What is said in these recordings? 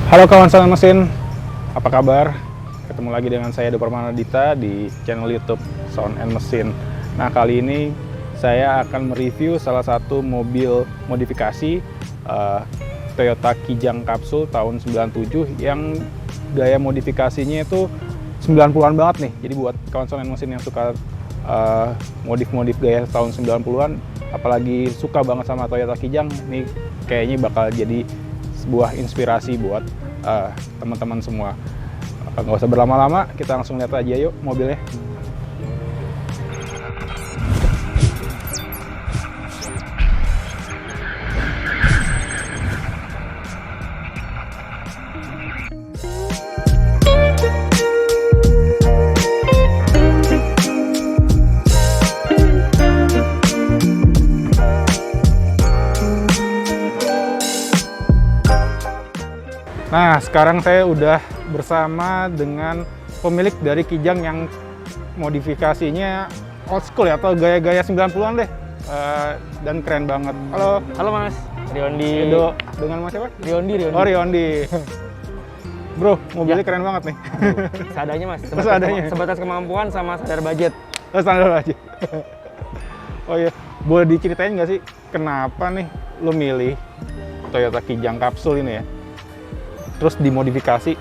Halo kawan sound mesin, apa kabar? Ketemu lagi dengan saya Dr. Manadita di channel YouTube Sound and Mesin. Nah, kali ini saya akan mereview salah satu mobil modifikasi Toyota Kijang Capsule tahun 97 yang gaya modifikasinya itu 90-an banget nih. Jadi buat kawan sound and mesin yang suka modif-modif gaya tahun 90-an, apalagi suka banget sama Toyota Kijang, ini kayaknya bakal jadi sebuah inspirasi buat teman-teman semua. Nggak usah berlama-lama, kita langsung lihat aja yuk mobilnya. Nah, sekarang saya udah bersama dengan pemilik dari Kijang yang modifikasinya old school ya, atau gaya-gaya 90-an deh. Dan keren banget. Halo. Halo Mas, Riondi. Edo, dengan Mas siapa? Riondi. Oh, Riondi. Bro, mobilnya keren banget nih. Seadanya Mas, Seadanya. sebatas kemampuan sama sadar budget. Oh, standar aja. Oh iya, boleh diceritain nggak sih kenapa nih lo milih Toyota Kijang Capsule ini ya? Terus dimodifikasi,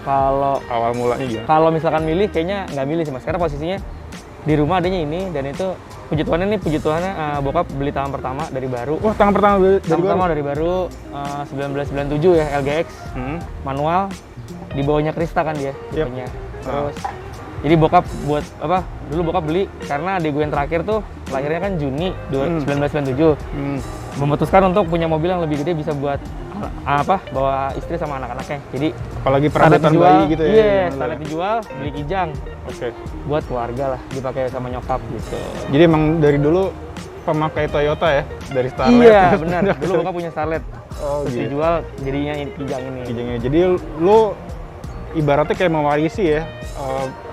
Kalau awal mulanya gimana? kalau misalkan milih, kayaknya nggak milih sih Mas, karena posisinya di rumah adanya ini, dan itu puji Tuhannya bokap beli tangan pertama dari baru. Wah, tangan pertama Dari baru 1997 ya, LGX manual, di bawahnya Krista kan dia tipenya. Terus jadi bokap buat apa? Dulu bokap beli karena adik gue yang terakhir tuh lahirnya kan Juni 1997. Memutuskan untuk punya mobil yang lebih gede, bisa buat bawa istri sama anak-anaknya. Jadi Apalagi perabotan bayi gitu ya? Iya, starlet dijual, beli Kijang. Oke. Buat keluarga lah, dipakai sama nyokap gitu. Jadi emang dari dulu pemakai Toyota ya? Dari Starlet? Iya, benar. Dulu bokap punya Starlet. Oh, Terus gitu. dijual, jadinya ini Kijang ini. Kijangnya. Jadi lu ibaratnya kayak mewarisi ya?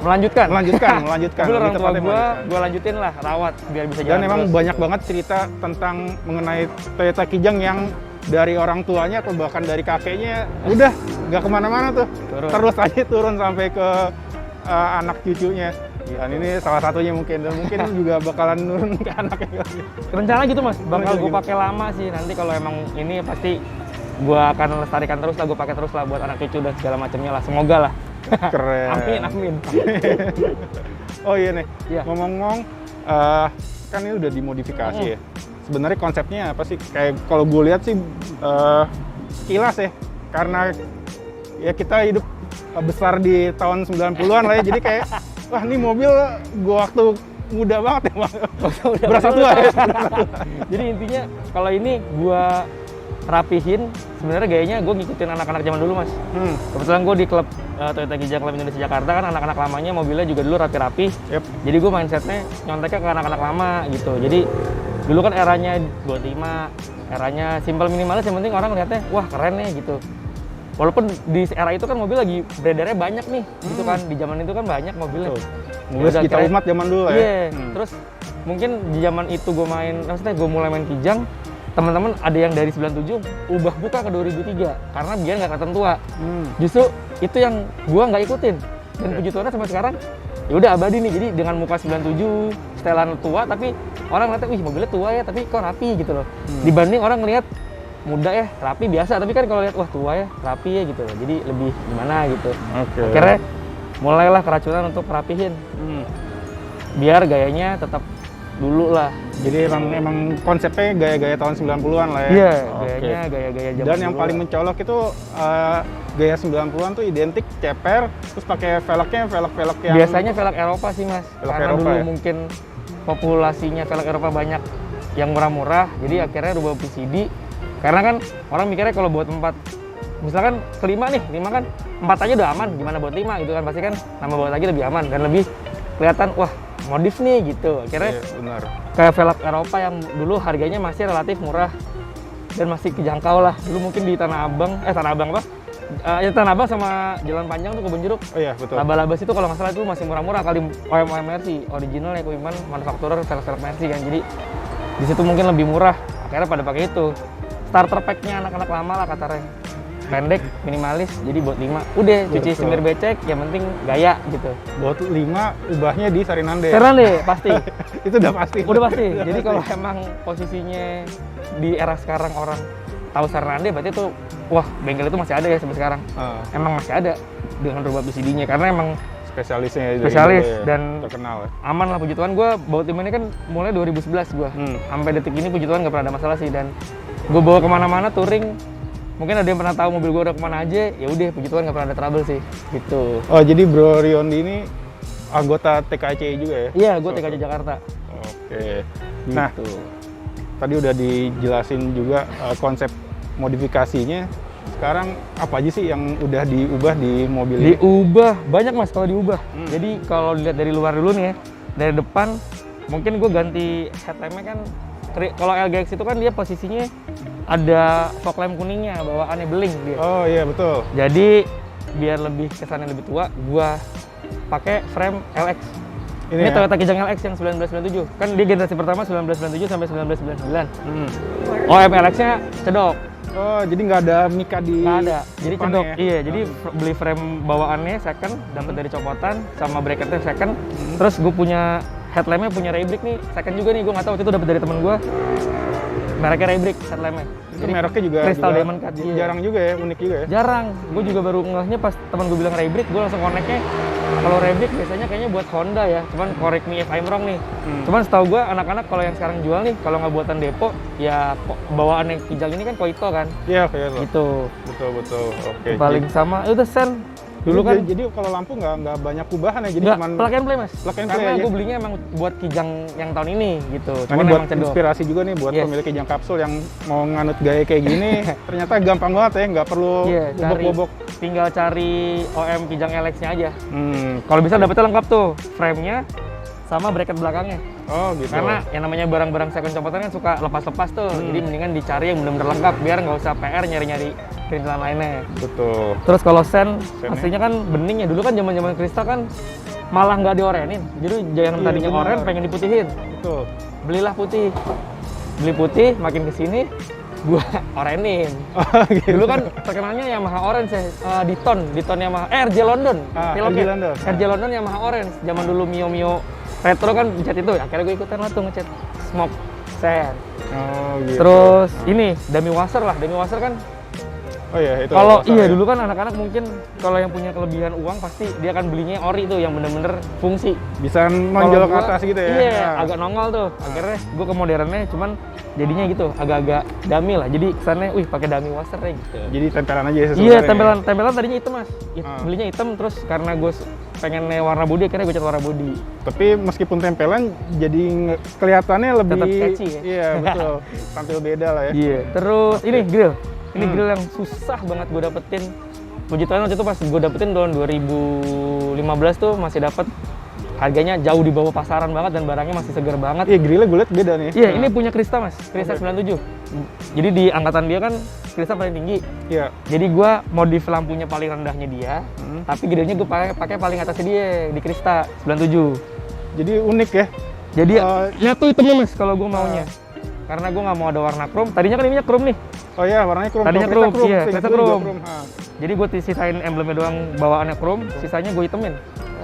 Melanjutkan. melanjutkan. Dulu orang Lebih tua tepatnya melanjutkan. gue lanjutin lah, rawat biar bisa jalan. Dan emang terus. banyak banget cerita tentang mengenai Toyota Kijang yang dari orang tuanya atau bahkan dari kakeknya udah nggak kemana-mana tuh, terus aja turun sampai ke anak cucunya. Dan ini salah satunya mungkin, dan mungkin juga bakalan turun ke anaknya. Rencana gitu Mas, bakal gue Gitu. pakai lama sih. Nanti kalau emang ini pasti gue akan lestarikan terus lah, gue pakai terus lah buat anak cucu dan segala macamnya lah. Semoga lah. Keren. Amin. Oh iya nih, Iya. ngomong-ngomong, kan ini udah dimodifikasi ya. Sebenarnya konsepnya apa sih? Kayak kalau gue lihat sih sekilas ya, karena ya kita hidup besar di tahun 90-an lah ya, jadi kayak wah ini mobil gue waktu muda banget ya, berasa tua ya. Jadi intinya kalau ini gue rapihin, sebenarnya gayanya gue ngikutin anak-anak zaman dulu Mas. Kebetulan gue di klub Toyota Kijang Club Indonesia Jakarta, kan anak-anak lamanya mobilnya juga dulu rapi-rapi. Yep. Jadi gue mindsetnya nyonteknya ke anak-anak lama gitu. Jadi dulu kan eranya 25, eranya simple minimalis, yang penting orang lihatnya wah keren nih gitu. Walaupun di era itu kan mobil lagi beredarnya banyak nih, gitu kan. Di zaman itu kan banyak mobilnya. Mobil Yaudah, sekitar akhirnya- umat zaman dulu lah Iya. ya. Terus mungkin di zaman itu maksudnya gue mulai main Kijang, teman-teman ada yang dari 97 ubah buka ke 2003 karena biar nggak kelihatan tua. Justru itu yang gue nggak ikutin, dan puji Tuhan sampai sekarang ya udah abadi nih. Jadi dengan muka 97 setelan tua, tapi orang ngeliatnya wih mobilnya tua ya, tapi kok rapi gitu loh. Dibanding orang ngeliat muda ya rapi biasa, tapi kan kalau lihat wah tua ya rapi ya gitu loh. Jadi lebih gimana gitu. Oke. Akhirnya mulailah keracunan untuk rapihin biar gayanya tetap dulu lah. Jadi emang konsepnya gaya-gaya tahun 90-an lah ya. Iya, Oke. gayanya gaya-gaya zaman Dan yang dulu paling lah. mencolok itu gaya 90-an tuh identik ceper, terus pakai velgnya velg-velg yang Biasanya velg Eropa sih Mas, Velg karena Eropa dulu ya? mungkin populasinya velg Eropa banyak yang murah-murah, jadi akhirnya rubah PCD. Karena kan orang mikirnya kalau buat 4, misalkan kelima nih, 5 kan 4 aja udah aman, gimana buat 5 gitu kan, pasti kan nambah buat lagi lebih aman dan lebih kelihatan wah modif nih gitu. Akhirnya Iya, benar. kayak velg Eropa yang dulu harganya masih relatif murah dan masih kejangkau lah. Dulu mungkin di Tanah Abang ya Tanah Abang sama Jalan Panjang tuh Kebun Jeruk. Oh iya, betul. Laba-laba situ kalau nggak salah itu masih murah-murah kali OEM Mercy, original equipment manufacturer velg Mercy kan. Jadi di situ mungkin lebih murah. Akhirnya pada pakai itu. Starter pack-nya anak-anak lama lah katanya. pendek, minimalis, jadi buat 5. Udah, cuci Betul. setir becek, yang penting gaya gitu. Buat 5 ubahnya di Sarinande. Keren deh, pasti. Itu udah pasti. Udah pasti. Udah Jadi pasti. kalau emang posisinya di era sekarang orang tahu Sarinande, berarti itu wah bengkel itu masih ada ya sampai sekarang. Emang masih ada dengan rubah PCD-nya karena emang Spesialisnya dari Spesialis, dulu ya, dan terkenal ya. aman lah, puji Tuhan. Gue bawa tim ini kan mulai 2011 gue. Sampai detik ini puji Tuhan nggak pernah ada masalah sih, dan gue bawa kemana-mana touring. Mungkin ada yang pernah tahu mobil gue udah kemana aja, ya udah puji Tuhan nggak pernah ada trouble sih gitu. Oh, jadi Bro Riondi ini anggota TKCI juga ya? Iya, gue TKJ Jakarta Oke. gitu. Nah, tadi udah dijelasin juga konsep modifikasinya. Sekarang apa aja sih yang udah diubah di mobil ini? Diubah banyak mas kalau diubah. Jadi kalau dilihat dari luar dulu nih ya, dari depan mungkin gue ganti headlampnya kan. Kalau LGX itu kan dia posisinya ada fog lamp kuningnya, bawaannya beling dia. Oh iya betul. Jadi biar lebih kesannya lebih tua, gue pakai frame LX. Ini ya? Toyota Kijang LX yang 1997. Kan dia generasi pertama 1997 sampai 1999. OM LX-nya cedok. Oh, jadi nggak ada mika di Nggak ada, jadi depannya cedok. ya? Iya, jadi beli frame bawaannya second, dapat dari copotan, sama bracketnya second. Terus gue punya headlampnya punya Raybrick nih, second juga nih. Gue nggak tahu, waktu itu dapat dari temen gue. Mereknya Raybrick headlampnya. Itu mereknya juga Crystal juga Diamond Cut. Iya. jarang juga ya, unik juga ya. Jarang. Gue juga baru ngehnya pas teman gue bilang Raybrick, gue langsung connect-nya. Kalau Raybrick biasanya kayaknya buat Honda ya, cuman correct me if I'm wrong nih. Cuman setahu gue anak-anak kalau yang sekarang jual nih, kalau nggak buatan depo, ya bawaannya Kijang ini kan Koito kan. Iya, kayak itu. Gitu. Betul. Oke. Paling sama, itu Sen. Dulu kan jadi kalau lampu nggak banyak perubahan ya, jadi nggak cuman plug and play mas. plug and play Karena aja. gue belinya emang buat Kijang yang tahun ini gitu. Nah, Cuman ini buat emang cedok. inspirasi juga nih buat Yes. pemilik Kijang kapsul yang mau nganut gaya kayak gini. Ternyata gampang banget ya, nggak perlu Iya, bobok-bobok. tinggal cari OM Kijang LX-nya aja. Kalau bisa dapetnya lengkap tuh, frame-nya sama bracket belakangnya. Oh gitu. Karena yang namanya barang-barang second copotan kan suka lepas-lepas tuh. Jadi mendingan dicari yang benar-benar lengkap biar nggak usah PR nyari-nyari perintilan lainnya. betul. Terus kalau sen, Sennya? aslinya kan bening ya. Dulu kan zaman-zaman Krista kan malah nggak diorenin. Jadi yang Iya, tadinya benar. oren pengen diputihin. Betul. Belilah putih. Beli putih, makin kesini gua orenin. Gitu. Dulu kan terkenalnya Yamaha Orange ya, Diton Yamaha, RJ London, RJ London. RJ London Yamaha Orange. Zaman dulu Mio retro kan ngecat itu, akhirnya gue ikutan lah tuh ngecat smoke sen. Oh gitu. Terus ini dummy washer lah, dummy washer kan. Oh iya itu. Kalau pasar iya ya. dulu kan anak-anak mungkin kalau yang punya kelebihan uang pasti dia akan belinya ori tuh yang bener-bener fungsi. bisa Kalau nonjol ke gua, atas gitu ya. Iya, Nah. agak nongol tuh. Akhirnya gue ke modernnya, cuman jadinya gitu, agak-agak dummy lah. Jadi kesannya, wih pakai dummy washer ya gitu. Jadi tempelan aja ya Iya, sebenarnya. tempelan tadinya hitam mas. Belinya hitam, terus karena gue pengen warna body, akhirnya gue cat warna body. Tapi meskipun tempelan jadi kelihatannya lebih Tetap catchy ya? Iya, betul. Tampil beda lah ya. Iya. Terus ini grill. Ini grill yang susah banget gue dapetin. Puji Tuhan waktu itu pas gue dapetin tahun 2015 tuh masih dapet harganya jauh di bawah pasaran banget dan barangnya masih segar banget. Iya, grillnya gue liat beda nih. Iya, ini punya Krista mas, Krista 97. Jadi di angkatan dia kan Krista paling tinggi. Iya. Jadi gua modif lampunya paling rendahnya dia, tapi gedenya gue pakai paling atasnya dia di Krista 97. Jadi unik ya. Jadi nyatu hitamnya mas kalau gue maunya. Karena gue nggak mau ada warna chrome. Tadinya kan ininya chrome nih. Oh iya, warnanya chrome. Tadinya Kalau chrome, iya, seingat Krista gue juga chrome. Ah. Jadi gue sisain emblemnya doang bawaannya chrome, sisanya gue hitemin.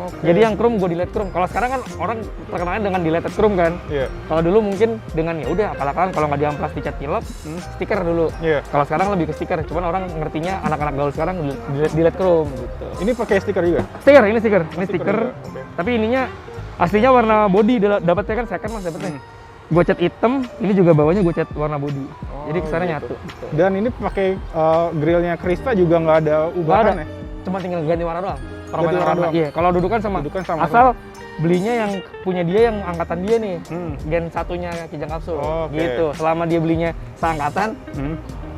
Oke. Jadi yang chrome gue delete chrome. Kalau sekarang kan orang terkenalnya dengan deleted chrome kan. Iya. Kalau dulu mungkin dengan ya udah akal-akalan kalau nggak diamplas dicat tilep, stiker dulu. Iya. Kalau sekarang lebih ke stiker, cuman orang ngertinya anak-anak gaul sekarang delete chrome gitu. Ini pakai stiker juga. Stiker, ini stiker. Ini stiker. juga, oke. Tapi ininya aslinya warna body dapatnya kan second mas dapatnya. Gue cat hitam, ini juga bawahnya gue cat warna body. Jadi kesannya gitu. nyatu. Dan ini pakai grillnya Krista juga nggak ada Nggak ubahan ada. ya? Cuma tinggal ganti warna doang. Ganti warna doang. Iya, kalau dudukan sama. Dudukan sama. Asal belinya yang punya dia yang angkatan dia nih. Gen satunya Kijang Kapsul. Oke. Gitu. Selama dia belinya seangkatan,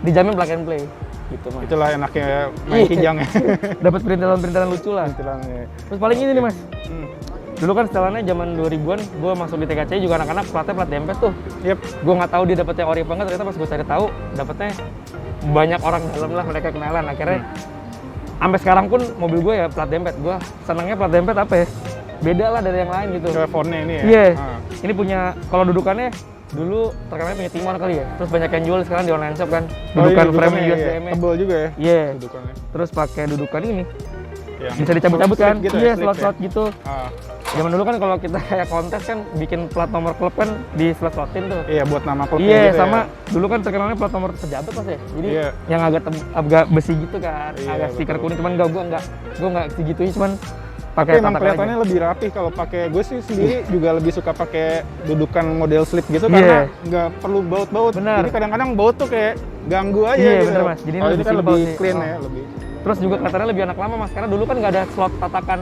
dijamin plug and play. Gitu mas. Itulah enaknya main Iya. kijang ya. Dapat perintilan-perintilan lucu lah. Istilahnya. Terus paling ini nih mas. Hmm. Dulu kan setelannya zaman 2000-an, gue masuk di TKCI juga anak-anak platnya plat dempet tuh. Yep. Gue nggak tahu dia dapetnya ori apa enggak, ternyata pas gue cari tahu dapetnya banyak orang dalam lah, mereka kenalan. Akhirnya sampai sekarang pun mobil gue ya plat dempet. Gue senangnya plat dempet apa ya? Beda lah dari yang lain gitu. Ke fontnya ini ya. Iya. Ah. Ini punya, kalau dudukannya dulu terkenalnya punya Timor kali ya. Terus banyak yang jual sekarang di online shop kan. Oh, Dudukan iya, frame dudukannya, USDM. iya. Tebel juga ya. Iya. Dudukannya. Terus pakai dudukan ini. Yang Bisa dicabut-cabut kan? slip gitu Iya, ya, slip slot-slot ya. gitu. Ah, Zaman dulu kan kalau kita kayak kontes kan bikin plat nomor klub kan di slot-slotin tuh. iya buat nama klubnya Iya, gitu sama ya. dulu kan terkenalnya plat nomor pejabat Mas ya. Jadi Iya. yang agak besi gitu kan, Iya, agak stiker betul. kuning, cuman gua enggak segitunya, cuman Tapi pakai emang tatakan kelihatannya aja. lebih rapih kalau pakai. Gue sih sendiri juga lebih suka pakai dudukan model slip gitu Iya. karena nggak perlu baut-baut. Benar. Jadi kadang-kadang baut tuh kayak ganggu aja Iya, gitu. bener, Mas. Jadi Kalau lebih ini kan simpel lebih sih. clean Oh. ya, lebih. Terus juga kelihatannya lebih anak lama Mas, karena dulu kan nggak ada slot tatakan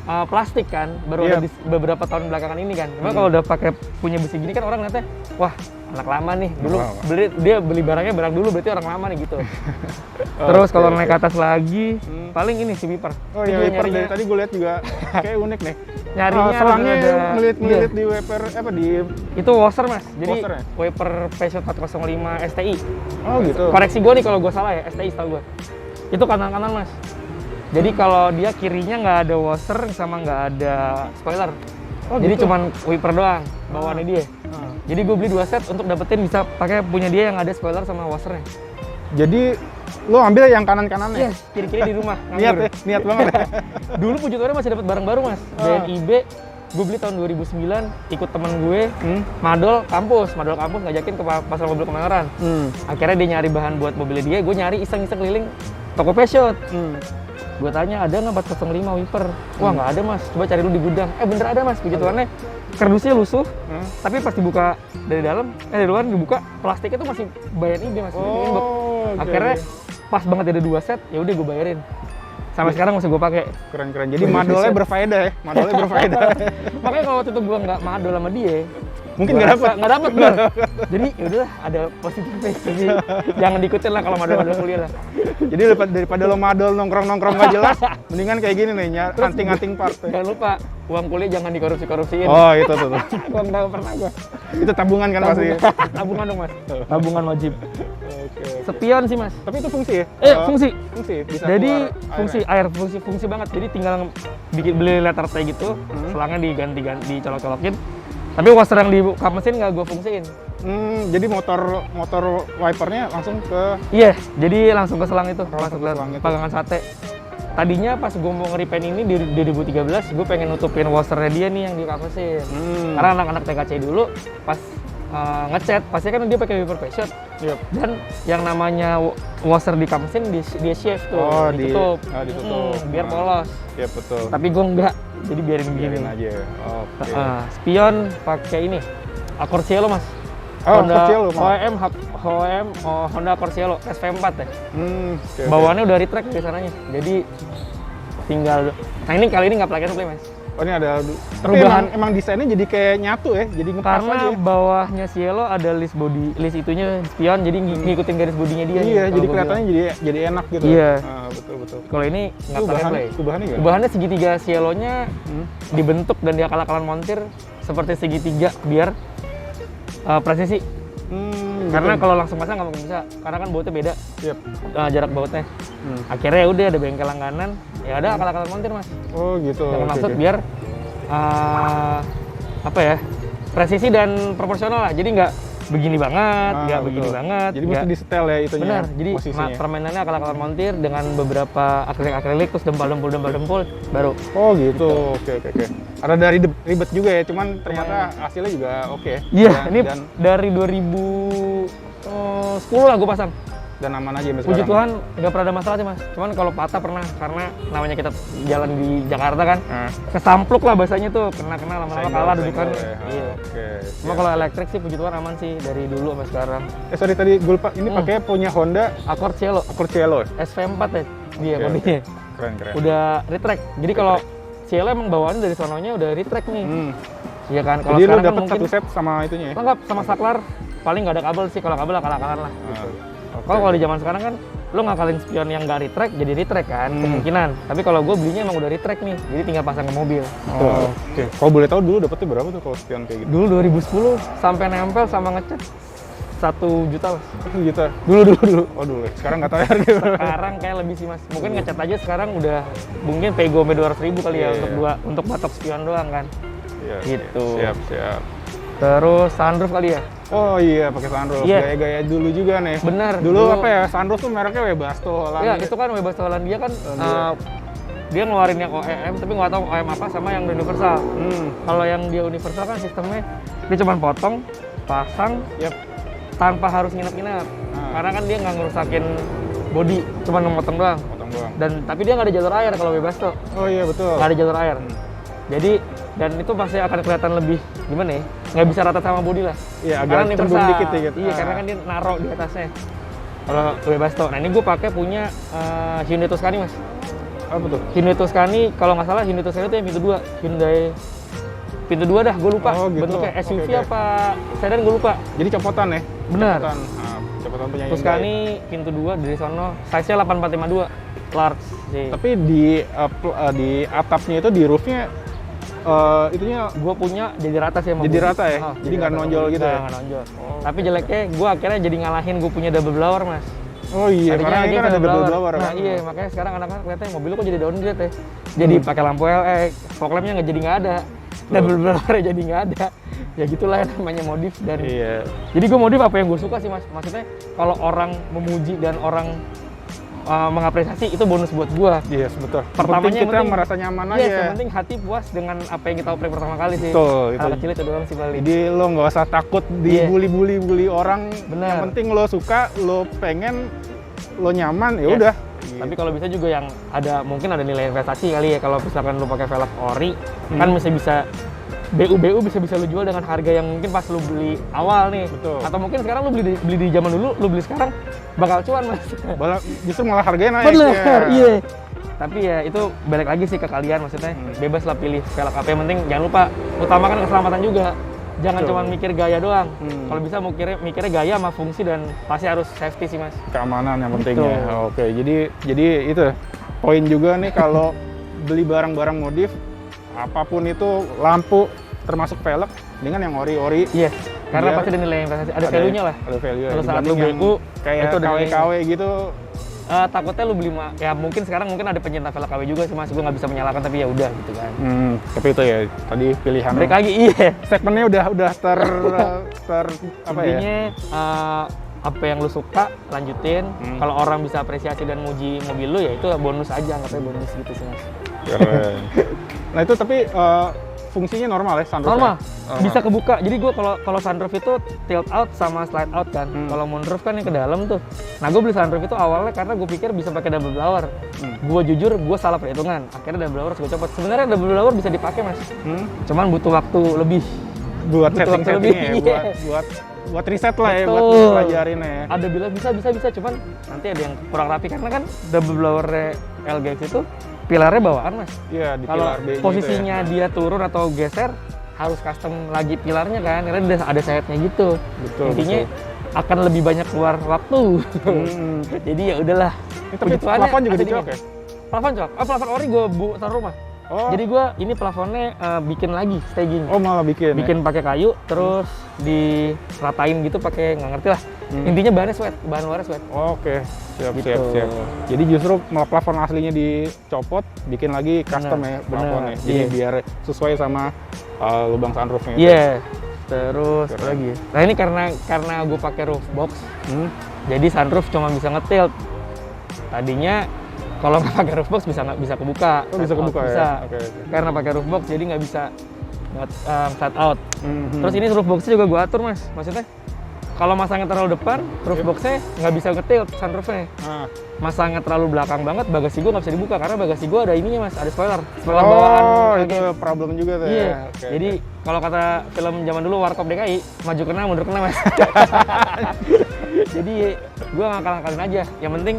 plastik kan, baru Iya. ada di beberapa tahun belakangan ini kan. Cuma kalau udah pakai punya besi gini kan orang ngeliatnya, wah anak lama nih. Dulu Lama. dia beli barangnya barang dulu berarti orang lama nih gitu. Terus kalau naik ke atas lagi, paling ini si wiper. Oh Ini iya, juga wiper dari nyarinya- tadi gue lihat juga kayak unik nih. Nyarinya selangnya ada melilit-melilit iya. di wiper apa di. Itu washer Mas, jadi Washer ya? wiper Passion 405 STI. Oh gitu. Koreksi gue nih kalau gue salah ya, STI setahu gue. Itu kanan-kanan Mas. Jadi kalau dia kirinya nggak ada washer sama nggak ada spoiler. Oh, Jadi gitu? cuman wiper doang bawaannya dia. Ah. Jadi gue beli 2 set untuk dapetin bisa pakai punya dia yang ada spoiler sama washernya. Jadi lo ambil yang kanan-kanannya. Iya, kiri-kiri di rumah. Niat nganggur. ya, niat banget ya. Dulu puji Tuhan masih dapat barang baru Mas. BNIB gue beli tahun 2009 ikut temen gue madol kampus ngajakin ke pasar mobil Kemayoran. Akhirnya dia nyari bahan buat mobilnya dia, gue nyari iseng-iseng keliling toko Passion. Gue tanya ada nggak 405 wiper? Wah nggak ada Mas, coba cari dulu di gudang. Bener ada Mas, puji Tuhannya kardusnya lusuh, tapi pas dibuka dari dalam, dari luar dibuka plastiknya tuh masih BNIB Mas. Inbox. Oh, oke, Akhirnya oke. pas banget ada 2 set, ya udah gue bayarin. Sampai sekarang masih gue pakai. Keren-keren. Jadi madolnya berfaedah ya, madolnya berfaedah. Makanya kalau waktu itu gue nggak madol sama dia, Mungkin gua nggak rasa dapet. nggak dapet bener. Jadi yaudahlah ada positifnya, jadi jangan diikutin lah kalau madol kuliah lah. Jadi daripada lo madol nongkrong-nongkrong nggak jelas, mendingan kayak gini nih, hunting-hunting part. Ya. Jangan lupa uang kuliah jangan dikorupsi-korupsiin. Oh itu tuh. Uang nggak pernah gue. Itu tabungan kan pasti. Tabungan dong Mas. Tabungan wajib. Oke. Spion sih Mas. Tapi itu fungsi ya? Fungsi. Fungsi. Bisa Jadi keluar fungsi airnya. air, fungsi banget. Jadi tinggal beli letter T gitu, selangnya diganti dicolok-colokin. Tapi washer yang di kap mesin nggak gue fungsiin. Jadi motor wipernya langsung ke. Iya, jadi langsung ke selang itu, masuk ke selang itu. pagangan sate. Tadinya pas gue mau nge-repaint ini di 2013, gue pengen nutupin washernya dia nih yang di kap mesin. Karena anak-anak TKC dulu pas ngecat, pasti kan dia pakai wiper Passion. Yep. Dan yang namanya washer di kap mesin dia shave tuh, Oh, ditutup. ditutup. Biar polos. Iya betul. Tapi gue enggak, jadi biarin begini. Biarin aja. Oke. Spion pakai ini, Accord Cielo Mas. Oh, Honda Accord Cielo, Mas. Honda Accord Cielo SV4 ya. Oke. Bawaannya udah retrack di sananya. Jadi tinggal. Nah ini kali ini nggak plug and play Mas. Oh ini ada Perubahan. Tapi emang desainnya jadi kayak nyatu ya, jadi ngepas Karena aja. bawahnya Cielo ada list body, list itunya spion, jadi ngikutin garis bodinya dia. Iya, nih, jadi kalau gua kelihatannya jadi enak gitu. Iya. Betul. bilang. Kalau ini nggak plug and play. Ubahannya nggak? Ubahannya segitiga Cielo-nya dibentuk dan diakal-akalan montir seperti segitiga biar presisi. Karena kalau langsung pasang nggak mungkin bisa, karena kan bautnya beda. Yep. Jarak bautnya. Akhirnya ya udah ada bengkel langganan, ya ada akal-akalan montir Mas. Oh gitu. Dengan Oke, maksud oke. biar apa ya, presisi dan proporsional lah. Jadi nggak begini banget, nggak begini betul. banget. Jadi nggak- mesti disetel ya itunya. Benar, jadi posisinya. permainannya akal-akalan montir dengan beberapa akrilik terus dempal-dempul baru. Oh gitu. Oke. Ada dari ribet juga ya, cuman ternyata hasilnya juga oke. Iya, Dan- ini dan, dari 2010 lah gue pasang. dan aman aja sampai Puji sekarang. Tuhan nggak pernah ada masalah sih Mas. Cuman kalau patah pernah, karena namanya kita jalan di Jakarta kan, kesampluk lah bahasanya tuh, kena lama-lama kalah dudukan. Senggol ya. Iya. Oke. Cuma kalau elektrik sih puji Tuhan aman sih dari dulu sampai sekarang. Sorry tadi gue lupa, ini pakai punya Honda Accord Cielo Accord Cielo ya? SV4 ya dia Oke, kondisinya. Keren. Udah retract. Jadi kalau Cielo emang bawaannya dari sononya udah retract nih. Iya kan. Kalau Jadi lu sekarang kan dapat mungkin satu set sama itunya ya? lengkap sama saklar. Paling nggak ada kabel sih, kalau kabel akal-akalan lah. Gitu. Kalau di zaman sekarang kan lo ngakalin spion yang nggak retract jadi retract kan kemungkinan. Tapi kalau gue belinya emang udah retract nih, jadi tinggal pasang ke mobil. Oh, oke. Kalau boleh tahu dulu dapetnya berapa tuh kalau spion kayak gitu? Dulu 2010 sampai nempel sama ngecat 1 juta Mas. 1 juta. Dulu. Oh dulu. Sekarang nggak tahu ya harganya. Sekarang kayak lebih sih Mas. Mungkin ngecat aja sekarang udah mungkin pego 200.000 kali ya Iya, untuk batok spion doang kan. Iya, Gitu. Siap. Terus sunroof kali ya. Oh iya, pakai sunroof. Iya. Gaya-gaya dulu juga nih. Bener. Dulu apa ya? Sunroof tuh mereknya Webasto lah. Ya itu kan Webasto Hollandia kan dia ngeluarin yang OEM tapi nggak tahu OEM apa sama yang universal. Kalau yang dia universal kan sistemnya dia cuma potong, pasang, Yap. tanpa harus nginep-nginep. Karena kan dia nggak ngerusakin body, cuma memotong doang. Potong doang. Dan tapi dia nggak ada jalur air kalau Webasto. Oh iya betul. Nggak ada jalur air. Jadi dan itu pasti akan kelihatan lebih gimana ya? Nggak bisa rata sama body lah. Iya, agak Karena cembung universal. dikit ya gitu. Iya, karena kan dia naro di atasnya. Kalau Webasto. Nah ini gue pakai punya Hyundai Tuscany mas. Apa tuh? Hyundai Tuscany, kalau nggak salah Hyundai Tuscany itu yang pintu 2. Hyundai pintu 2 dah, gue lupa. Oh, gitu. Bentuknya SUV Oke. apa sedan gue lupa. Jadi copotan ya? Benar. Copotan. Copotan punya Hyundai. Tuscany pintu 2 dari sono, size-nya 8452 large sih. Tapi di atapnya itu di roofnya itunya Gue punya jadi rata sih sama jadi bodi. rata ya? Oh, Jadi nggak rata nonjol sama gitu bodi. ya? Nggak nonjol. Oh. Tapi jeleknya gue akhirnya jadi ngalahin gue punya double blower mas. Oh iya, Tadinya karena ini dia kan ada double blower Nah kan? iya, makanya sekarang anak-anak kelihatannya mobil lu kok jadi downgrade ya. Jadi pakai lampu LED, fog lamp-nya nggak ada. Double blower jadi nggak ada. Ya gitulah yang namanya modif dan Iya. jadi gue modif apa yang gue suka sih mas. Maksudnya kalau orang memuji dan orang mengapresiasi itu bonus buat gue. Iya, betul. Pertamanya Penting yang kita penting- merasa nyaman Iya, aja. yang penting hati puas dengan apa yang kita oprek pertama kali sih. Betul, Hal itu. kecil itu doang sih paling. Jadi lo nggak usah takut Iya. dibully orang. Bener. Yang penting lo suka, lo pengen, lo nyaman, ya Yes. udah. Tapi kalau bisa juga yang ada mungkin ada nilai investasi kali ya, kalau misalkan lu pakai velg ori kan bisa BU bisa lu jual dengan harga yang mungkin pas lu beli awal nih. Betul. Atau mungkin sekarang lu beli di zaman dulu, lu beli sekarang bakal cuan mas. Justru malah harganya naik. Bener, ya. iya. Tapi ya itu balik lagi sih ke kalian, maksudnya bebas lah pilih velg apa. Yang penting jangan lupa utamakan keselamatan juga. Jangan Betul. cuma mikir gaya doang. Hmm. Kalau bisa mikirnya gaya sama fungsi dan pasti harus safety sih mas. Keamanan yang pentingnya. Betul. Oke, jadi itu poin juga nih kalau beli barang-barang modif, apapun itu lampu termasuk velg, dengan yang ori-ori. Iya. Karena Biar pasti ada nilai investasi, ada value-nya lah. Ada value. Terus saat Dibanding lu yang BU, kayak itu ada KW-KW gitu. Takutnya lu beli ya mungkin sekarang mungkin ada pencinta velg KW juga sih mas, gue nggak bisa menyalahkan tapi ya udah gitu kan. Tapi itu ya tadi pilihan. Balik lagi iya. Segmennya udah ter apa ya? Intinya apa yang lu suka lanjutin. Kalau orang bisa apresiasi dan muji mobil lu ya itu bonus aja, anggapnya bonus gitu sih mas. Keren. Nah itu tapi fungsinya normal ya sunroof? Normal, Ya? bisa kebuka. Jadi gue kalau sunroof itu tilt out sama slide out kan. Kalau moonroof kan yang ke dalam tuh. Nah gue beli sunroof itu awalnya karena gue pikir bisa pakai double blower. Gue jujur gue salah perhitungan. Akhirnya double blower gue copot. Sebenarnya double blower bisa dipakai mas. Cuman butuh waktu lebih. Buat Butuh waktu setting-setting lebih, ya, iya. buat riset lah ya, buat Betul. pelajarin ya. Ada bilang bisa, cuman nanti ada yang kurang rapi karena kan double blower LGX itu pilarnya bawaan mas. Iya, di Kalau pilar B posisinya gitu dia turun atau geser harus custom lagi pilarnya kan, karena ada sayapnya gitu. Betul, Intinya akan lebih banyak keluar waktu. Jadi ya udahlah. ya. Tapi Puji Tuhan plafon juga ada dicok dingin. ya? Plafon cok. Plafon ori gue taruh rumah. Oh, Jadi gue ini plafonnya bikin lagi staging. oh malah bikin. Bikin pakai kayu, terus diratain gitu pakai nggak ngerti lah. Intinya bahan luarnya sweat. Oke, siap, Gitu. siap. Jadi justru malah plafon aslinya dicopot, bikin lagi custom Bener, ya plafonnya. bener, Jadi iya. biar sesuai sama lubang sunroofnya. itu. Iya. Terus Keren. apa lagi. Nah ini karena gue pakai roof box, Hmm. jadi sunroof cuma bisa ngetilt. Tadinya kalau nggak pakai roof box bisa kebuka. Oh, bisa Slide out kebuka bisa. ya? Oke. Karena pakai roof box jadi nggak bisa slide out. Mhm. Terus ini roof boxnya juga gue atur mas. Maksudnya kalau masangnya terlalu depan, roof boxnya nggak bisa ngetilt sunroofnya. Ah. Masangnya terlalu belakang banget, bagasi gue nggak bisa dibuka karena bagasi gue ada ininya mas, ada spoiler bawaan. Oh, itu problem juga tuh Iya. ya. Oke, Jadi kalau kata film zaman dulu Warkop DKI, maju kena mundur kena mas. Jadi gue ngakal-ngakalin aja. Yang penting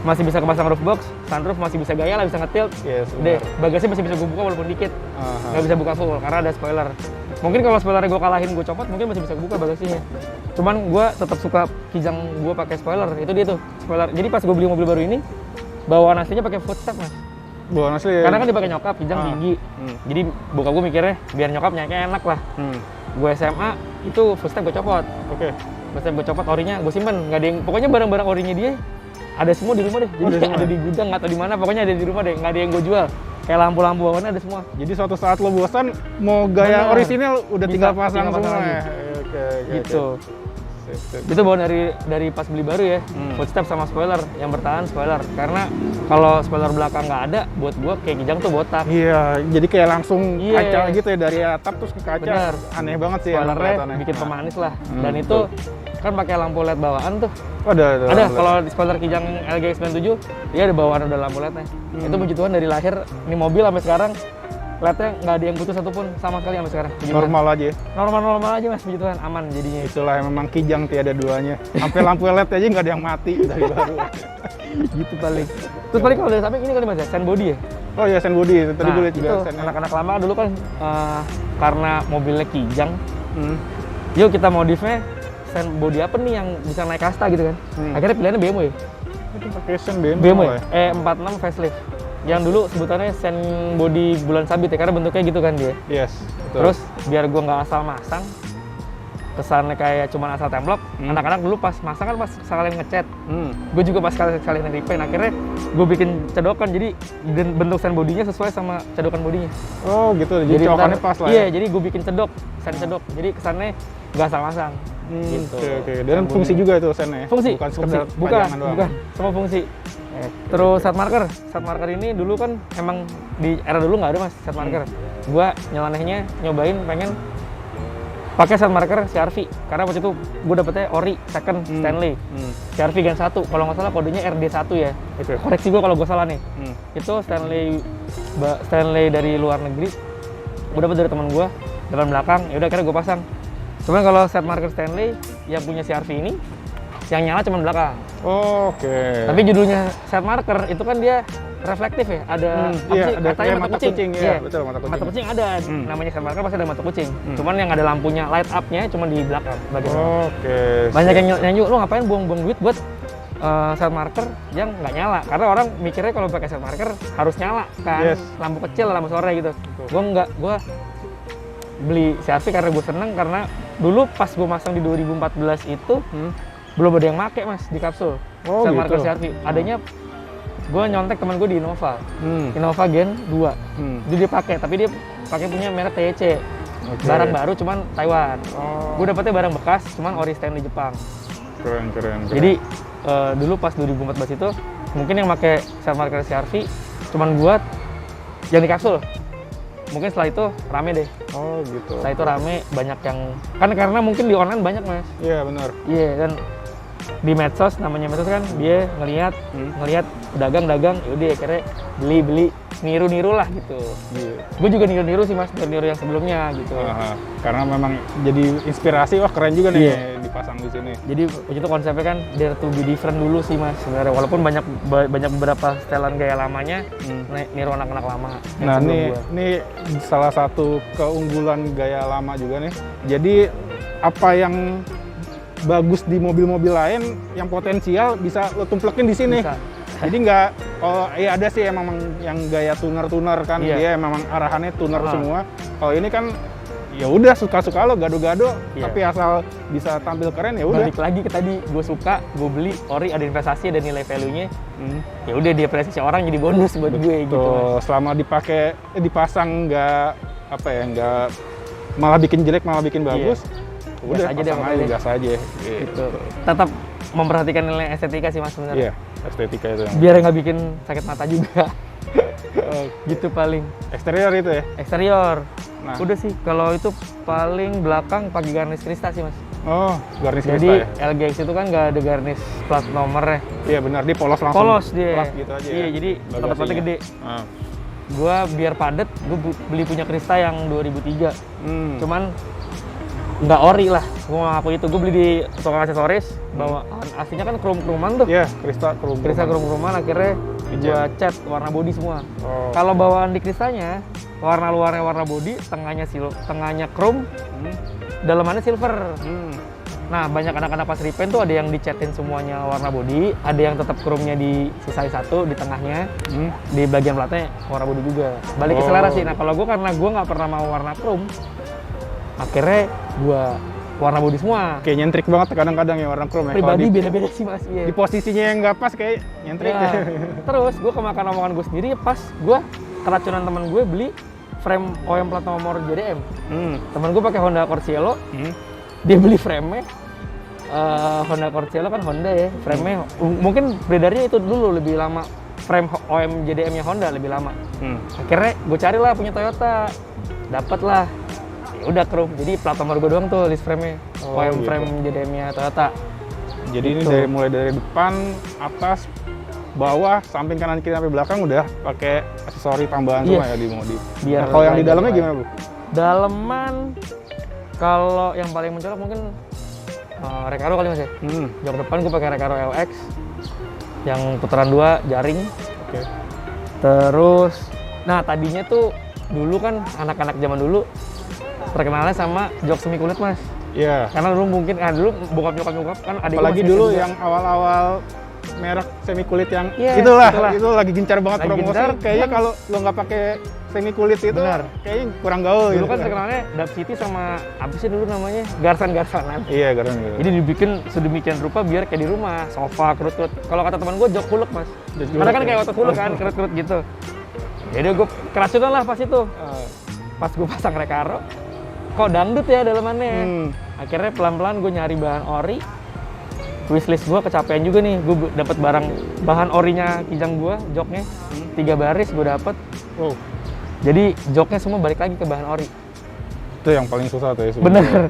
masih bisa kepasang roof box, sunroof masih bisa gaya lah, bisa ngetilt. Yes, Deh, benar. bagasi masih bisa gue buka walaupun dikit. Aha. Nggak bisa buka full karena ada spoiler. Mungkin kalau spoilernya gue kalahin, gue copot, mungkin masih bisa buka bagasinya. Cuman gue tetap suka kijang gue pakai spoiler. Itu dia tuh spoiler. Jadi pas gue beli mobil baru ini, bawaan aslinya pakai footstep mas. Bawaan asli ya. Karena kan dipakai nyokap, kijang Ah. tinggi. Jadi bokap gue mikirnya biar nyokap nyaiknya enak lah. Gue SMA itu footstep gue copot. Oke. Footstep gue copot, orinya gue simpen. Nggak ada yang, pokoknya barang-barang orinya dia ada semua di rumah deh. Jadi ada semua ada ya? di gudang atau di mana, pokoknya ada di rumah deh. Nggak ada yang gue jual. kayak lampu-lampu bawahnya ada semua. Jadi suatu saat lo bosan mau gaya Bener. orisinil udah Bisa, tinggal pasang tinggal pasang semua lagi. ya. Oke, Gitu. Sip, sip. Itu bawaan dari pas beli baru ya. Footstep sama spoiler, yang bertahan spoiler. Karena kalau spoiler belakang nggak ada, buat gua kayak Kijang tuh botak. Iya, jadi kayak langsung Iya. kaca gitu ya dari atap terus ke kaca. Bener. Aneh banget sih emang Spoilernya kelihatannya. bikin Nah. pemanis lah. Hmm, Dan itu kan pakai lampu LED bawaan tuh. Oh, ada. Ada kalau di spoiler Kijang LGX 97 dia ada bawaan udah lampu LED-nya. Itu puji Tuhan dari lahir ini mobil sampai sekarang LED-nya nggak ada yang putus satupun sama sekali sampai sekarang. Puji Tuhan. Normal aja ya. Normal aja Mas, puji Tuhan, aman jadinya. Itulah yang memang Kijang tiada duanya. Sampai lampu LED aja nggak ada yang mati dari baru. Gitu paling. Terus paling kalau dari samping ini kali Mas ya, Sen body ya. Oh ya, Sen body. Tadi gue lihat juga itu Sen. anak-anak lama dulu kan karena mobilnya Kijang, Hmm. yuk kita modifnya Sen body apa nih yang bisa naik kasta gitu kan. Akhirnya pilihannya BMW. Itu pakai Sen BMW. BMW ya? E46 facelift. Yang dulu sebutannya Sen body bulan sabit ya, karena bentuknya gitu kan dia. Yes. Betul. Terus biar gua nggak asal masang, kesannya kayak cuma asal templok. Anak-anak dulu pas masang kan pas sekalian ngecat. Gue juga pas sekalian repaint. Akhirnya gue bikin cedokan, jadi bentuk Sen bodinya sesuai sama cedokan bodinya. Oh gitu, jadi cokannya ntar- pas lah Iya, ya? jadi gue bikin Sen cedok. Jadi kesannya nggak asal masang. Gitu. Oke. Dan Sen fungsi body. juga itu Sennya? Fungsi, Bukan sekedar fungsi. Bukan, pajangan doang? bukan, semua fungsi. Terus set marker ini dulu kan emang di era dulu nggak ada Mas set marker. Gua nyelenehnya nyobain pengen pakai set marker CRV karena waktu itu gue dapetnya ori second Stanley CRV Gen 1, kalau nggak salah kodenya RD1 ya. Oke. Koreksi gue kalau gue salah nih. Itu Stanley dari luar negeri. Gue dapet dari teman gue depan belakang. Ya udah akhirnya gue pasang. Cuman kalau set marker Stanley yang punya CRV ini yang nyala cuma belakang. Oke. Tapi judulnya set marker itu kan dia reflektif ya, ada apa iya, sih? ada Katanya kayak mata kucing, iya, betul, mata kucing. Mata kucing ada, namanya set marker pasti ada mata kucing. Cuman yang ada lampunya light up-nya cuma di belakang bagian bawah. Oke. Banyak yang nyanyi, lu ngapain buang-buang duit buat set marker yang nggak nyala? Karena orang mikirnya kalau pakai set marker harus nyala kan, Yes. lampu kecil, lampu sore gitu. Gua nggak, gua beli CRV karena gue seneng, karena dulu pas gue masang di 2014 itu belum ada yang make Mas di kapsul. Oh, set gitu. marker CRV. Adanya gue nyontek teman gue di Innova. Innova Gen 2. Jadi dia pakai, tapi dia pakai punya merek TEC. Oke. Barang baru cuman Taiwan. Oh. Gue dapetnya barang bekas cuman ori Stanley Jepang. Keren. Jadi dulu pas 2014 itu mungkin yang pakai set marker CRV cuman gue yang di kapsul. Mungkin setelah itu rame deh. Oh gitu. Setelah itu rame, banyak yang kan karena mungkin di online banyak Mas. Iya benar. Iya, dan di medsos, namanya medsos kan, dia ngelihat dagang, yaudah akhirnya beli, niru lah gitu. Iya. Gue juga niru sih Mas, niru yang sebelumnya gitu. Aha. Karena memang jadi inspirasi, wah keren juga nih Iya. dipasang di sini. Jadi waktu itu konsepnya kan dare to be different dulu sih Mas sebenarnya, walaupun banyak beberapa setelan gaya lamanya niru anak-anak lama. yang Nah sebelum ini gua. ini salah satu keunggulan gaya lama juga nih. Jadi apa yang bagus di mobil-mobil lain yang potensial bisa lo tumplekin di sini. Bisa. Jadi nggak, oh iya ada sih emang yang gaya tuner kan, Iya. dia memang arahannya tuner Ah. semua. Kalau ini kan ya udah suka-suka lo gado-gado, Iya. tapi asal bisa tampil keren ya udah. Balik lagi ke tadi, gue suka, gue beli ori, ada investasi, ada nilai value-nya. Ya udah, dia apresiasi orang jadi bonus buat gue gitu. Tuh, Mas. selama dipakai dipasang nggak apa ya, nggak malah bikin jelek malah bikin bagus. Udah Gas aja deh, pasang pokoknya aja deh. gas aja. Gitu. Tetap memperhatikan nilai estetika sih Mas sebenarnya. Iya, estetika itu yang. Biar nggak bikin sakit mata juga. Gitu paling. Eksterior itu ya. Eksterior. Nah. Udah sih, kalau itu paling belakang pakai garnish Krista sih Mas. Oh, garnish Jadi Krista ya. LGX itu kan nggak ada garnish plat nomornya. Iya benar, dia polos langsung. Polos dia. Plat gitu aja. Iya, ya, jadi bagasinya. tempatnya gede. Ah. Gua biar padet, gue beli punya Krista yang 2003. Cuman nggak ori lah, gue ngaku itu. Gue beli di tukang aksesoris, bawaan aslinya kan krom-kroman tuh. Iya, Krista krum. Krista krom-kroman, akhirnya gue cat warna body semua. Oh. Kalau bawaan di Kristanya, warna luarnya warna body, tengahnya chrome, dalamannya silver. Nah, banyak anak-anak pas repaint tuh ada yang dicatin semuanya warna body, ada yang tetap chrome-nya disisain satu di tengahnya, di bagian platnya warna body juga. Balik ke selera sih. Nah, kalau gue karena gue nggak pernah mau warna chrome, akhirnya gue warna body semua. Kayak nyentrik banget kadang-kadang ya warna chrome ya. Pribadi Kalau beda-beda sih Mas. Iya. di posisinya yang nggak pas kayak nyentrik. Ya. Terus gue kemakan omongan gue sendiri pas gue keracunan teman gue beli frame OM plat nomor JDM. Temen gue pakai Honda Accord Cielo, dia beli frame-nya Honda Accord Cielo kan Honda ya, frame-nya mungkin beredarnya itu dulu lebih lama, frame OM JDM-nya Honda lebih lama. Akhirnya gue carilah punya Toyota, dapet lah. Ya udah krum, jadi plat nomor gue doang tuh list frame-nya, OM gitu. frame JDM-nya Toyota. Jadi ini mulai dari depan, atas, bawah, samping, kanan, kiri sampai belakang udah pakai aksesori tambahan semua ya di modif. Biar Nah, kalau yang di lagi dalamnya lain. gimana, Bu? Daleman kalau yang paling mencolok mungkin Recaro kali Mas ya. Jok depan gue pakai Recaro LX yang putaran 2 jaring. Oke. Terus nah tadinya tuh dulu kan anak-anak zaman dulu terkenalnya sama jok semi kulit Mas. Iya. Karena dulu mungkin dulu bokap kan adik gua Apalagi masih dulu kecil juga. yang awal-awal merek semi kulit yang Iya, itulah, itulah. itu lagi gencar banget Lagi promosi. gencar, Kayaknya kan. kalau lo nggak pakai semi kulit itu, Benar. kayaknya kurang gaul Dulu gitu. kan terkenalnya Dap City sama apa sih dulu namanya? Garsan-garsanan. Iya, keren gitu. Jadi dibikin sedemikian rupa biar kayak di rumah, sofa, kerut-kerut. Kalau kata teman gue jok kulek Mas. Jok Karena kan kulek, kayak ya. otot kulek kan, kerut-kerut gitu. Jadi gue keracunan lah pas itu. Pas gue pasang Recaro, kok dangdut ya dalamannya. Akhirnya pelan-pelan gue nyari bahan ori. Wishlist gue kecapean juga nih, gue dapat barang bahan orinya kijang gue, joknya 3 baris gue dapet. Wow. Jadi joknya semua balik lagi ke bahan ori. Itu yang paling susah tuh ya sebenarnya. Bener.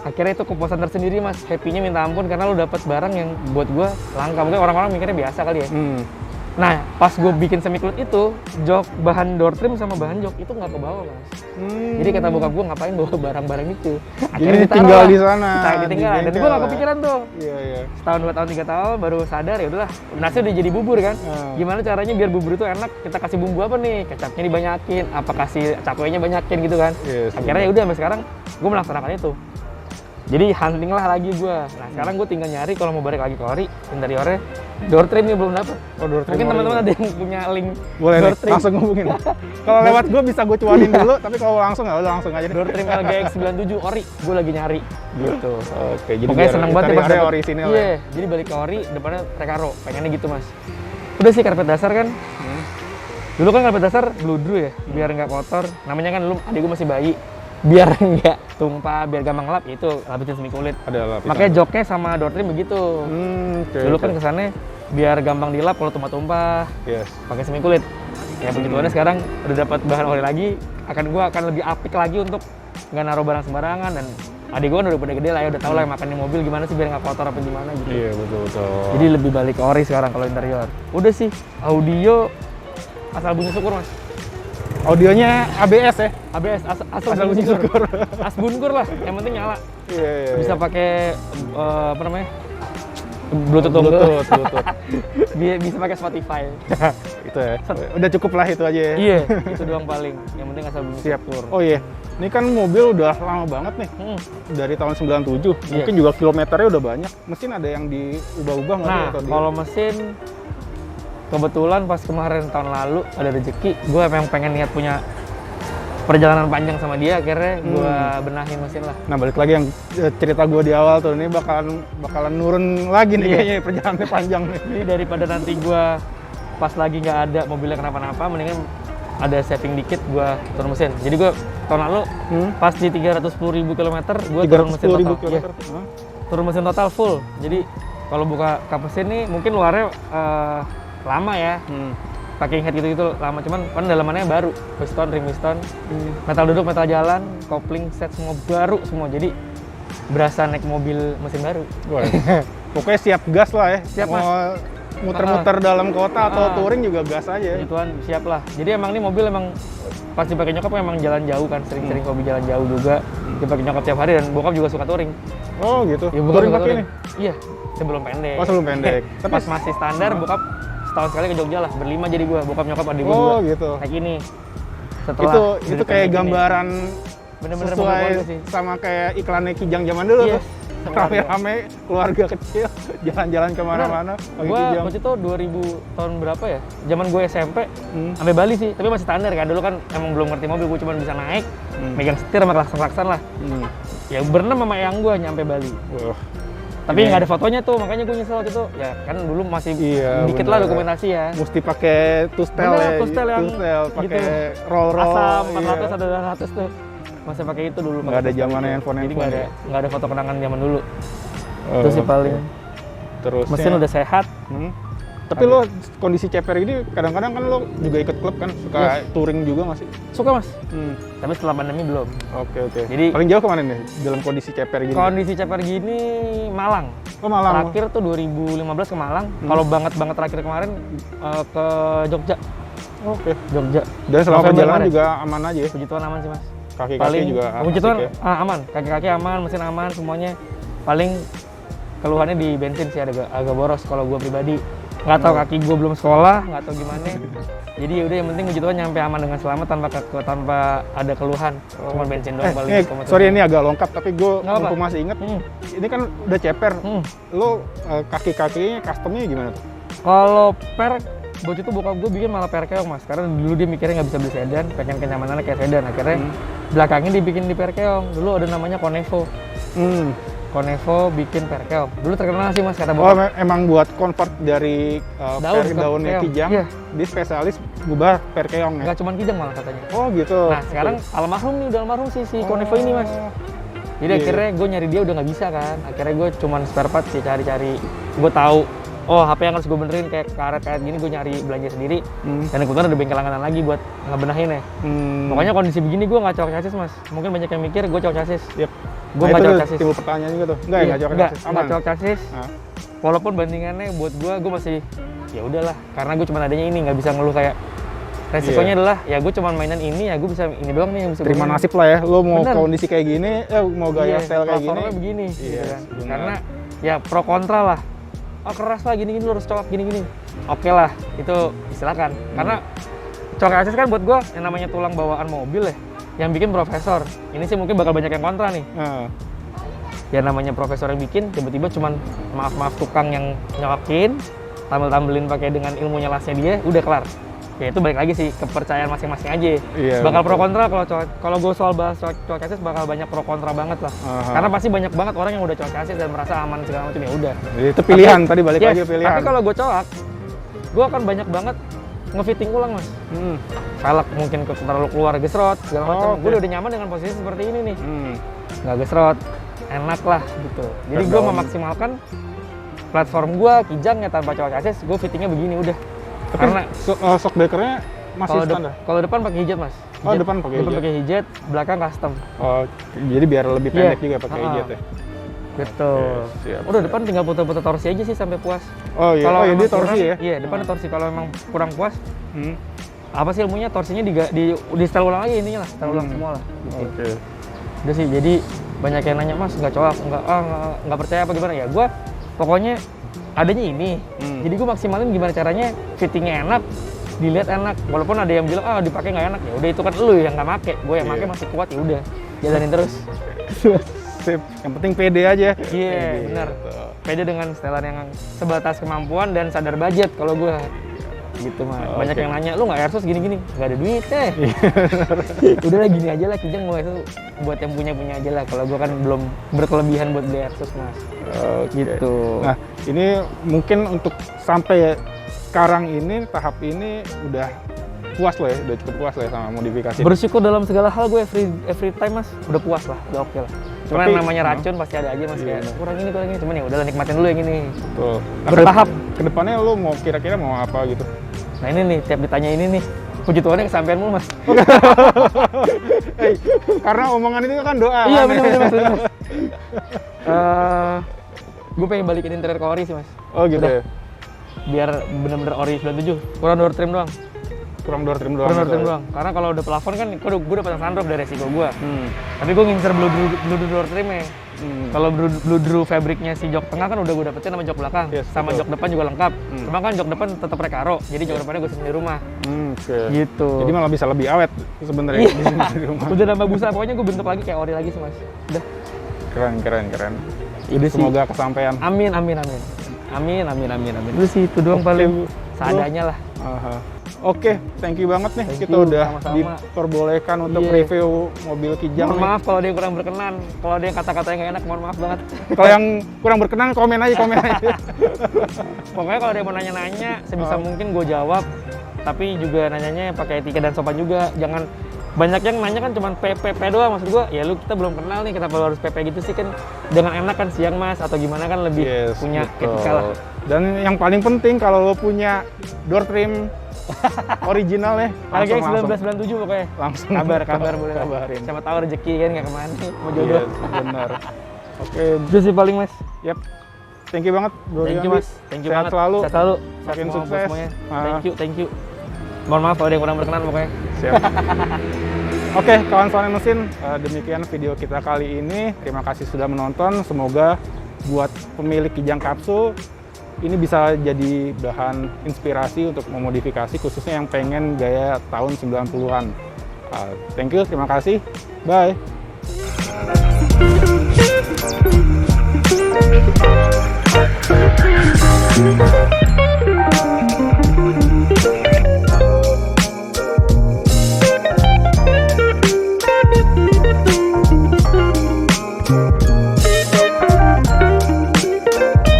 Akhirnya itu kepuasan tersendiri Mas, happy-nya minta ampun karena lu dapat barang yang buat gue langka. Mungkin orang-orang mikirnya biasa kali ya. Nah, pas gue bikin semi kulit itu, jok bahan door trim sama bahan jok itu nggak ke bawah Mas. Jadi kata bokap gue ngapain bawa barang-barang itu. Jadi ditaruh tinggal lah. di sana. Ditinggal. di Dan bengkel gue nggak ya. kepikiran tuh. Iya, iya. Setahun, 2 tahun, 3 tahun baru sadar ya udahlah. Nasi udah jadi bubur kan. Gimana caranya biar bubur itu enak? Kita kasih bumbu apa nih? Kecapnya dibanyakin, apa kasih cakwenya banyakin gitu kan. Yes, Akhirnya ya udah sampai sekarang gue melaksanakan itu. Jadi hunting lah lagi gue. Nah sekarang gue tinggal nyari kalau mau balik lagi ke ori, interiornya door trimnya belum dapet. Oh, door trim Mungkin ori. teman-teman ada yang punya link Boleh door nih, trim. langsung ngomongin. Kalau lewat gue bisa gue cuanin dulu, tapi kalau langsung nggak, udah langsung aja deh. Door trim LGX 97 ori, gue lagi nyari gitu. Oke, jadi Pokoknya seneng banget ya pas interiornya dapet. orisinil Iya, ya. jadi balik ke ori, depannya Recaro, pengennya gitu Mas. Udah sih karpet dasar kan. Dulu kan karpet dasar bludru ya, biar nggak kotor. Namanya kan dulu adik gue masih bayi, biar nggak tumpah, biar gampang ngelap, itu lapisin semi kulit. Ada lapisan. Makanya joknya sama door trim begitu. Oke, Dulu oke. kan kesannya biar gampang dilap kalau tumpah-tumpah, Yes. pakai semi kulit. Ya puji Tuhannya sekarang udah dapat bahan ori lagi, gua akan lebih apik lagi untuk nggak naruh barang sembarangan. Dan adik gua kan udah pada gede lah ya, udah tahu lah makan di mobil gimana sih biar nggak kotor apa gimana gitu. Iya, betul. Jadi lebih balik ke ori sekarang kalau interior. Udah sih, audio asal bunyi syukur Mas. Audionya ABS ya? ABS asal bunyi syukur. Asbunkur lah, yang penting nyala. Iya, iya. Bisa pakai apa namanya? Bluetooth Bluetooth. Bisa pakai Spotify. Itu ya. Udah cukup lah itu aja ya. Iya, itu doang paling. Yang penting asal bunyi Siap. syukur. Oh iya. Ini kan mobil udah lama banget nih. Dari tahun 97. Iya. Mungkin juga kilometernya udah banyak. Mesin ada yang diubah-ubah nggak sih? Nah, Atau kalau mesin kebetulan pas kemarin tahun lalu ada rezeki, gue emang pengen niat punya perjalanan panjang sama dia, akhirnya gue benahin mesin lah. Nah, balik lagi yang cerita gue di awal tuh, ini bakalan nurun lagi nih Iya. kayaknya perjalanannya panjang nih. Jadi daripada nanti gue pas lagi nggak ada mobilnya kenapa-napa, mendingan ada saving dikit gue turun mesin. Jadi gue tahun lalu pas di 310.000 km gue turun mesin 310.000 total. Iya, kilometer. turun mesin total full. Jadi kalau buka kap mesin nih mungkin luarnya lama ya. Packing head gitu-gitu lama, cuman kan dalamannya baru, piston, rim piston, metal duduk, metal jalan, kopling set semua baru semua, jadi berasa naik mobil mesin baru. Wah, pokoknya siap gas lah ya. Siap, Mau muter-muter dalam kota atau touring juga gas aja. Gituan siap lah. Jadi emang ini mobil emang pas dipakai nyokap emang jalan jauh kan, sering-sering hobi jalan jauh juga. Dipakai nyokap tiap hari dan bokap juga suka touring. Oh gitu. Ya, bokap Touring suka pakai nih. Iya, sebelum pendek. Oh, sebelum pendek. Pas masih standar, bokap setahun sekali ke Jogja lah, berlima jadi gua, bokap nyokap adik gua Oh juga. gitu. Kayak gini. Itu jadi kayak pendek ini. gambaran Bener-bener sesuai mobil keluarga sih. sama kayak iklannya Kijang zaman dulu Iya, tuh. Rame-rame keluarga kecil jalan-jalan kemana-mana. pakai Gue Kijang. waktu itu 2000 tahun berapa ya? Zaman gue SMP sampai Bali sih, tapi masih standar kan. Dulu kan emang belum ngerti mobil, gue cuma bisa naik, megang setir sama klakson-klakson lah. Ya berenam sama eyang gue nyampe Bali. Wah, Tapi nggak ada fotonya tuh, makanya gue nyesel gitu. Ya kan dulu masih dikit lah dokumentasi ya. Mesti pakai tustel ya. Tustel yang pakai gitu. roll. Asam 400 atau 200 tuh. Masih pakai itu dulu. Nggak ada tustel zamannya gitu. handphone. Jadi nggak ada foto kenangan zaman dulu. Oh, Itu sih paling. Terus Mesin udah sehat. Tapi lo kondisi ceper gini kadang-kadang kan lo juga ikut klub kan, suka touring juga nggak sih? Suka mas. Tapi setelah pandemi belum. Oke. Jadi paling jauh kemana nih dalam kondisi ceper gini? Kondisi ceper gini Malang. Oh Malang. Terakhir tuh 2015 ke Malang. Kalau banget terakhir kemarin ke Jogja. Oke. Jogja. Dan selama perjalanan juga aman aja ya? Puji Tuhan aman sih mas. Kaki-kaki juga puji Tuhan ya? aman. Kaki-kaki aman, mesin aman, semuanya. Paling keluhannya di bensin sih agak boros kalau gue pribadi. Nggak tahu kaki gue belum sekolah, nggak tahu gimana. Jadi udah yang penting puji Tuhan nyampe aman dengan selamat tanpa ada keluhan. Cuma bensin doang paling. Sorry ini agak lengkap tapi gue masih inget. Ini kan udah ceper. Lo kaki-kakinya customnya gimana tuh? Kalau per bocah itu bokap gue bikin malah perkeong mas, karena dulu dia mikirnya nggak bisa beli sedan, pengen kenyamanannya kayak sedan. Akhirnya belakangnya dibikin di perkeong. Dulu ada namanya Conevo. Conevo bikin perkeong. Dulu terkenal sih mas kata bokap. Oh emang buat convert dari daunnya kijang, dia spesialis ubah perkeong ya? Nggak cuma kijang malah katanya. Oh gitu. Nah sekarang udah almarhum si Conevo ini mas. Jadi akhirnya gue nyari dia udah nggak bisa kan. Akhirnya gue cuman spare part sih cari-cari. Gue tahu HP yang harus gue benerin kayak karet gini, gue nyari belanja sendiri. Dan kebetulan ada bengkel langganan lagi buat ngebenahin ya. Pokoknya kondisi begini gue nggak cocok chassis mas. Mungkin banyak yang mikir gue cocok chassis. Gue nggak cocok chassis. Timbul pertanyaan juga tuh. Nggak cocok chassis. Nggak cocok chassis. Walaupun bandingannya buat gue masih ya udahlah. Karena gue cuma adanya ini, nggak bisa ngeluh kayak resikonya adalah ya gue cuma mainan ini ya gue bisa ini doang nih yang bisa terima nasib lah ya. Lo mau kondisi kayak gini, mau gaya style kayak gini. Begini. Gitu kan. Karena ya pro kontra lah. Oh keras lah gini lo harus cocok gini. Oke lah itu silakan. Karena cocok chassis kan buat gue yang namanya tulang bawaan mobil ya. Yang bikin profesor. Ini sih mungkin bakal banyak yang kontra nih. Ya namanya profesor yang bikin, tiba-tiba cuman maaf tukang yang nyokokin, tampil-tampilin pakai dengan ilmunya lasnya dia, udah kelar. Ya itu balik lagi sih kepercayaan masing-masing aja. Bakal pro kontra kalau gue soal bahas cocok chassis bakal banyak pro kontra banget lah. Karena pasti banyak banget orang yang udah cocok chassis dan merasa aman segala macam ya udah. Itu pilihan tadi balik lagi pilihan. Tapi kalau gue cocok, gue akan banyak banget ngefitting ulang mas. Velg mungkin terlalu keluar gesrot segala macam. Gue udah nyaman dengan posisi seperti ini nih. Nggak gesrot, enak lah gitu. Jadi gue memaksimalkan platform gue kijangnya tanpa cocok chassis, gue fittingnya begini udah. Tapi karena shockbreakernya masih standar? Kalau depan pakai hijat mas. Depan pakai hijat, belakang custom. Jadi biar lebih pendek juga pakai hijat ya? Betul. Udah depan tinggal putar-putar torsi aja sih sampai puas. Kalau ini torsi ya? Iya depan torsi, kalau memang kurang puas apa sih ilmunya, torsinya di setel ulang lagi ininya lah, setel ulang semua lah gitu. Udah sih, jadi banyak yang nanya mas nggak cocok, nggak percaya apa gimana ya. Gue pokoknya adanya ini, jadi gue maksimalin gimana caranya fittingnya enak, dilihat enak. Walaupun ada yang bilang dipakai nggak enak, ya udah itu kan lu yang nggak make, gue yang make masih kuat, ya udah jalanin terus. Sip. Yang penting pede aja. Iya benar, pede dengan setelan yang sebatas kemampuan dan sadar budget kalau gue gitu mah. Banyak yang nanya lu nggak Airsus gini-gini, nggak ada duit udahlah gini aja lah kijang, gue itu buat yang punya aja lah. Kalau gue kan belum berkelebihan buat beli Airsus mas. Gitu. Nah ini mungkin untuk sampai sekarang ini tahap ini udah puas lo ya, udah cukup puas lo ya sama modifikasi. Bersyukur dalam segala hal gue every time mas, udah puas lah, udah oke lah. Cuman yang namanya racun pasti ada aja mas, kayak kurang ini, cuman ya udahlah nikmatin dulu yang ini. Betul. Bertahap. Kedepannya lo mau kira-kira mau apa gitu? Nah ini nih, tiap ditanya ini nih, puji Tuhannya kesampean mulu mas. Karena omongan itu kan doa. Iya benar mas. Gue pengen balikin interior ke ori sih mas. Oh gitu ya? Biar bener-bener ori 97, kurang door trim doang. Kurang door trim doang. Karena kalau udah plafon kan, gue udah pasang sunroof dari resiko gue. Tapi gue ngincer blue door trimnya. Kalau blue drew fabriknya si jok tengah kan udah gue dapetin sama jok belakang, sama jok depan juga lengkap. Cuma kan jok depan tetap Recaro, jadi jok depannya gue simpen di rumah. Gitu. Jadi malah bisa lebih awet sebenarnya di rumah. Udah nambah busa, pokoknya gue bentuk lagi kayak ori lagi sih mas. Udah. Keren. Ini semoga kesampaian. Amin. Itu sih itu doang paling seadanya lah. Aha. Oke, thank you banget nih. Thank Kita you, udah sama-sama. diperbolehkan untuk Iya. review mobil Kijang. Mohon nih. maaf kalau dia kurang berkenan, kalau dia kata-kata yang nggak enak, mohon maaf banget. Kalau yang kurang berkenan komen aja. Pokoknya kalau dia mau nanya-nanya, sebisa mungkin gue jawab. Tapi juga nanyanya pakai etika dan sopan juga. Jangan banyak yang nanya kan cuma PP doang, maksud gue ya lu kita belum kenal nih, kenapa lu harus PP gitu sih, kan dengan enak kan siang mas atau gimana kan lebih Yes, punya betul. etika lah. Dan yang paling penting kalau lo punya door trim original ya, Harga yang 1997 pokoknya. langsung Kabar boleh lah. kabarin. Siapa tahu rezeki kan nggak kemana, mau jodoh. Yes, benar. Oke, Itu sih paling mas. yep. Thank you banget, Bro Thank you Riyandi. mas. Thank you Sehat banget. selalu. Sehat selalu. Makin Sehat semua buat sukses. semuanya. Ah. Thank you. Mohon maaf kalau ada yang kurang berkenan pokoknya. Siap. Oke, kawan soal mesin, demikian video kita kali ini. Terima kasih sudah menonton. Semoga buat pemilik Kijang Kapsul ini bisa jadi bahan inspirasi untuk memodifikasi, khususnya yang pengen gaya tahun 90-an. Thank you, terima kasih. Bye. Thank you.